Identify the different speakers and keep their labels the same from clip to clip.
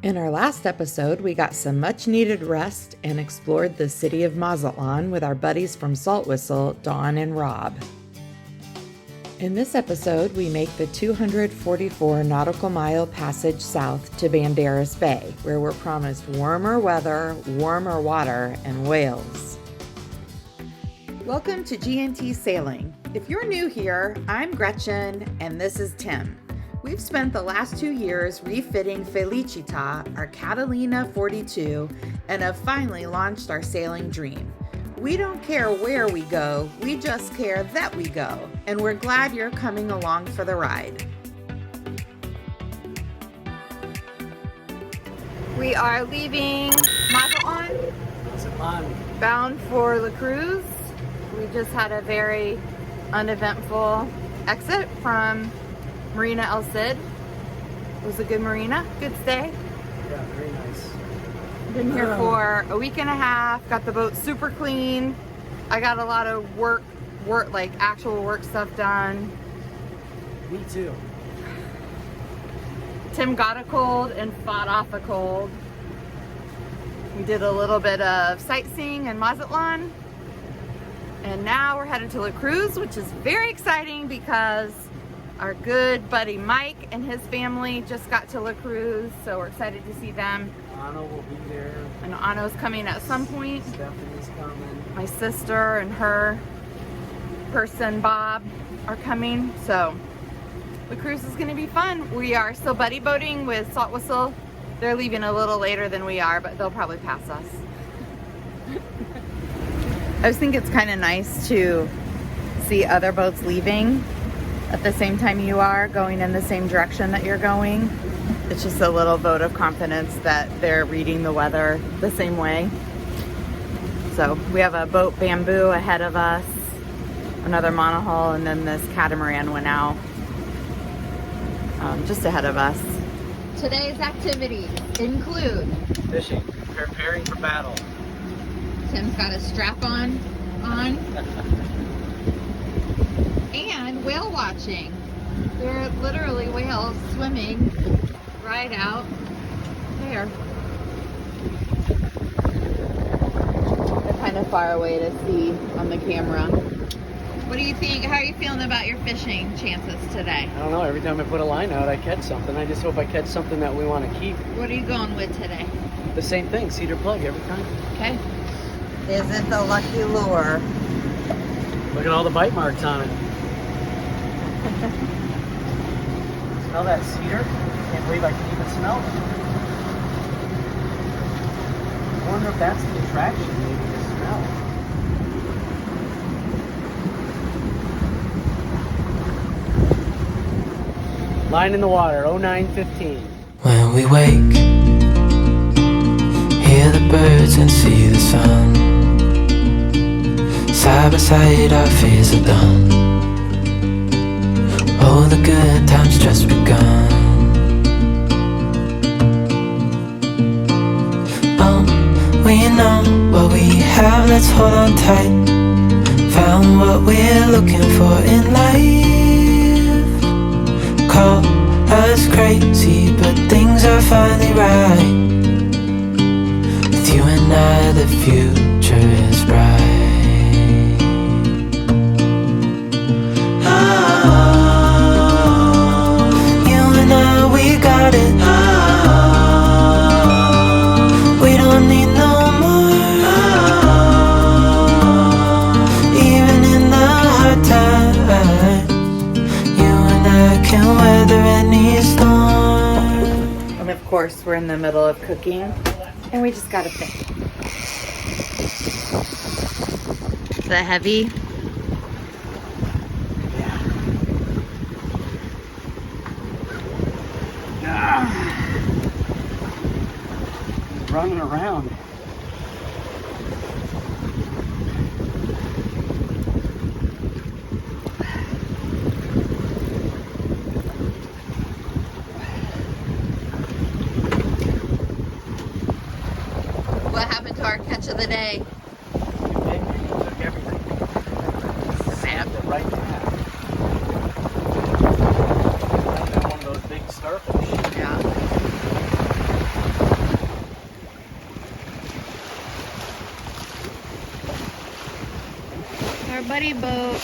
Speaker 1: In our last episode, we got some much needed rest and explored the city of Mazatlán with our buddies from Salt Whistle, Dawn and Rob. In this episode, we make the 244 nautical mile passage south to Banderas Bay, where we're promised warmer weather, warmer water, and whales. Welcome to G&T Sailing. If you're new here, I'm Gretchen and this is Tim. We've spent the last 2 years refitting Felicita, our Catalina 42, and have finally launched our sailing dream. We don't care where we go, we just care that we go, and we're glad you're coming along for the ride. We are leaving Mazatlán, bound for La Cruz. We just had a very uneventful exit from Marina El Cid. It was a good marina, good stay.
Speaker 2: Yeah, very nice.
Speaker 1: Been here for a week and a half, got the boat super clean. I got a lot of work like actual work stuff done.
Speaker 2: Me too.
Speaker 1: Tim got a cold and fought off a cold. We did a little bit of sightseeing in Mazatlán. And now we're headed to La Cruz, which is very exciting because our good buddy Mike and his family just got to La Cruz, so we're excited to see them.
Speaker 2: Anna will be there.
Speaker 1: And Anna's coming at some point.
Speaker 2: Stephanie's coming.
Speaker 1: My sister and her person, Bob, are coming. So La Cruz is gonna be fun. We are still buddy boating with Salt Whistle. They're leaving a little later than we are, but they'll probably pass us. I just think it's kind of nice to see other boats leaving at the same time you are, going in the same direction that you're going. It's just a little vote of confidence that they're reading the weather the same way. So we have a boat Bamboo ahead of us, another monohull, and then this catamaran went out just ahead of us. Today's activities include
Speaker 2: Fishing, preparing for battle.
Speaker 1: Tim's got a strap on, and whale watching. There are literally whales swimming right out there. They're kind of far away to see on the camera. What do you think? How are you feeling about your fishing chances today?
Speaker 2: I don't know, every time I put a line out, I catch something. I just hope I catch something that we want to keep.
Speaker 1: What are you going with today?
Speaker 2: The same thing, cedar plug every time.
Speaker 1: Okay. Is it the lucky lure?
Speaker 2: Look at all the bite marks on it. Smell that cedar? Can't believe I can even smell it. I wonder if that's the attraction, maybe the smell. Line in the water, 09:15.
Speaker 3: When we wake, hear the birds and see the sun. Side by side our fears are done. All the good times just begun. We know what we have, let's hold on tight. Found what we're looking for in life. Call us crazy, but things are finally right. With you and I, the future is bright. We got it. We don't need no more. Even in the hard times, you and I can weather any storm.
Speaker 1: And of course, we're in the middle of cooking, and we just gotta think. Is that heavy?
Speaker 2: Running around.
Speaker 1: What happened to our catch of the day?
Speaker 2: Took everything. Snapped it right in half. One of those big starfish.
Speaker 1: Yeah. buddy boat.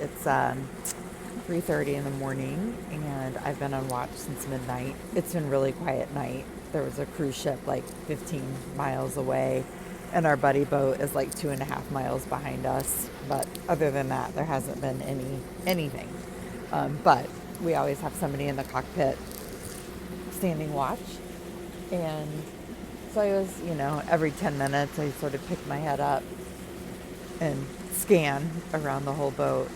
Speaker 1: It's 3:30 in the morning and I've been on watch since midnight. It's been really quiet night. There was a cruise ship like 15 miles away and our buddy boat is like 2.5 miles behind us. But other than that, there hasn't been anything. But we always have somebody in the cockpit standing watch. And so I was, every 10 minutes I sort of pick my head up and scan around the whole boat.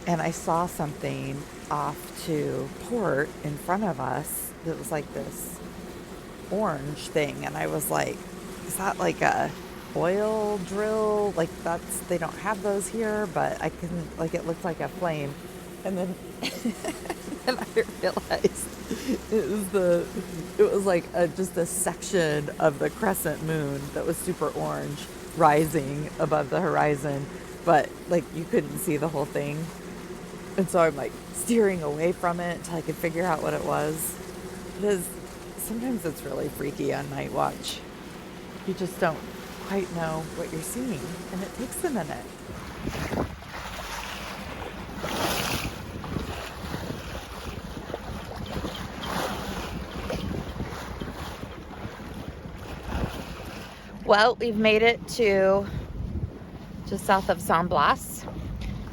Speaker 1: And I saw something off to port in front of us that was like this orange thing. And I was like, is that like a oil drill? Like they don't have those here, but I couldn't, like it looked like a flame. And then and I realized it was like just a section of the crescent moon that was super orange rising above the horizon, but like you couldn't see the whole thing. And so I'm like steering away from it until I could figure out what it was. Because sometimes it's really freaky on night watch. You just don't quite know what you're seeing, and it takes a minute. Well, we've made it to just south of San Blas.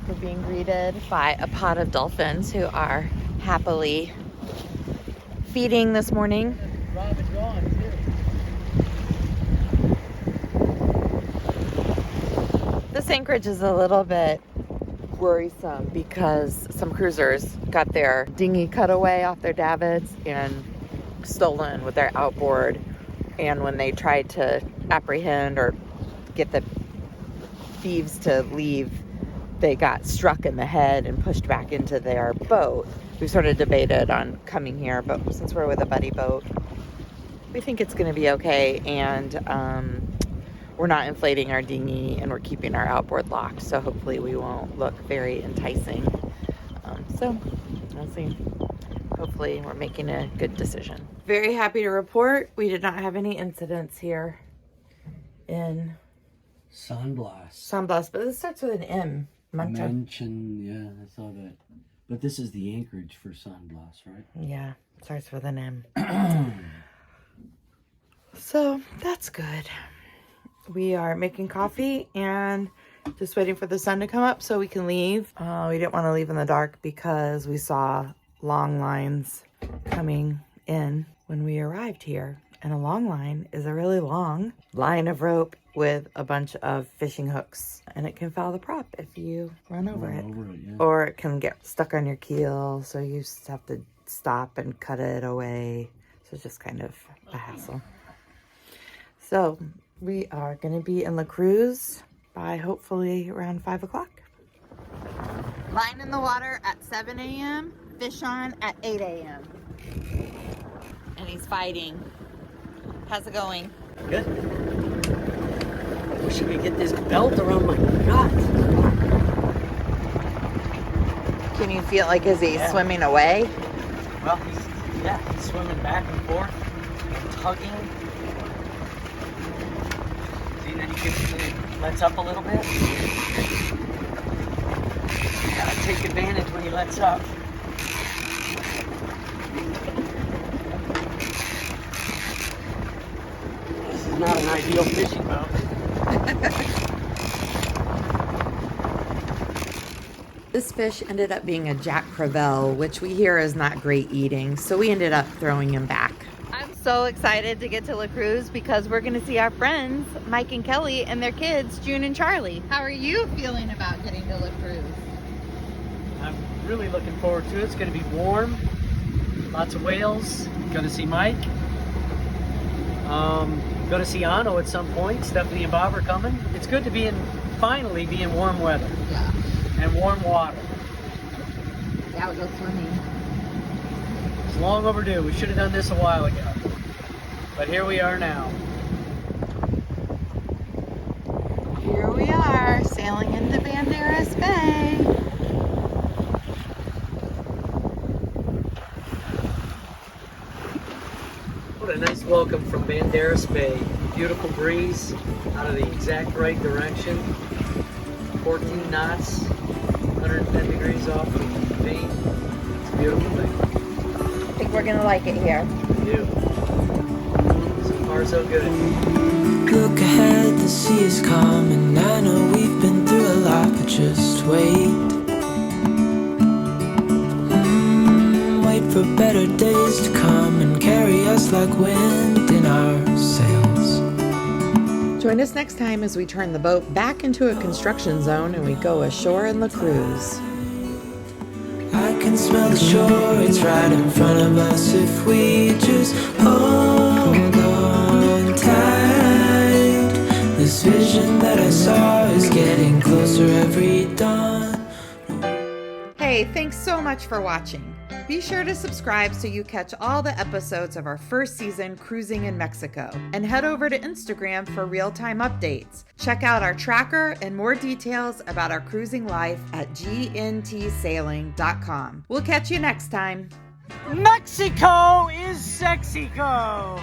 Speaker 1: We're being greeted by a pod of dolphins who are happily feeding this morning.
Speaker 2: Rob is gone too.
Speaker 1: This anchorage is a little bit worrisome because some cruisers got their dinghy cut away off their davits and stolen with their outboard. And when they tried to apprehend or get the thieves to leave, they got struck in the head and pushed back into their boat. We sort of debated on coming here, but since we're with a buddy boat, we think it's going to be okay. And we're not inflating our dinghy and we're keeping our outboard locked. So hopefully we won't look very enticing. So we'll see. Hopefully we're making a good decision. Very happy to report we did not have any incidents here in
Speaker 2: San Blas.
Speaker 1: San Blas, but this starts with an M.
Speaker 2: Mention, yeah, I saw that. But this is the anchorage for San Blas, right?
Speaker 1: Yeah, it starts with an M. So that's good. We are making coffee and just waiting for the sun to come up so we can leave. We didn't want to leave in the dark because we saw long lines coming in when we arrived here. And a long line is a really long line of rope with a bunch of fishing hooks. And it can foul the prop if you run over it.
Speaker 2: Yeah.
Speaker 1: Or it can get stuck on your keel, so you just have to stop and cut it away. So it's just kind of a hassle. So we are going to be in La Cruz by hopefully around 5 o'clock. Line in the water at 7 a.m., fish on at 8 a.m. And he's fighting. How's it going?
Speaker 2: Good. I wish I could get this belt around my gut.
Speaker 1: Can you feel like, is he swimming away?
Speaker 2: Well, he's swimming back and forth, tugging. See, then he lets up a little bit. Gotta take advantage when he lets up. This is not an ideal fishing boat.
Speaker 1: This fish ended up being a Jack Crevalle, which we hear is not great eating, so we ended up throwing him back. I'm so excited to get to La Cruz because we're going to see our friends, Mike and Kelly, and their kids, June and Charlie. How are you feeling about getting to La Cruz?
Speaker 2: I'm really looking forward to it. It's going to be warm, lots of whales. Going to see Mike. Going to see Anno at some point. Stephanie and Bob are coming. It's good to finally be in warm weather.
Speaker 1: Yeah.
Speaker 2: And warm water.
Speaker 1: Yeah, we'll go swimming.
Speaker 2: It's long overdue. We should have done this a while ago. But here we are now.
Speaker 1: Here we are, sailing into Banderas Bay.
Speaker 2: What a nice welcome from Banderas Bay. beautiful breeze out of the exact right direction. 14 knots, 110 degrees off the main. It's a beautiful thing.
Speaker 1: I think we're gonna like it here.
Speaker 2: You. So far, so good.
Speaker 3: Look ahead, the sea is calm, and I know we've been through a lot, but just wait. Wait for better days to come and carry us like wind in our sails.
Speaker 1: Join us next time as we turn the boat back into a construction zone and we go ashore in La Cruz.
Speaker 3: I can smell the shore, it's right in front of us if we just hold on tight. This vision that I saw is getting closer every dawn.
Speaker 1: Hey, thanks so much for watching. Be sure to subscribe so you catch all the episodes of our first season cruising in Mexico. And head over to Instagram for real-time updates. Check out our tracker and more details about our cruising life at gntsailing.com. We'll catch you next time.
Speaker 2: Mexico is Sexico!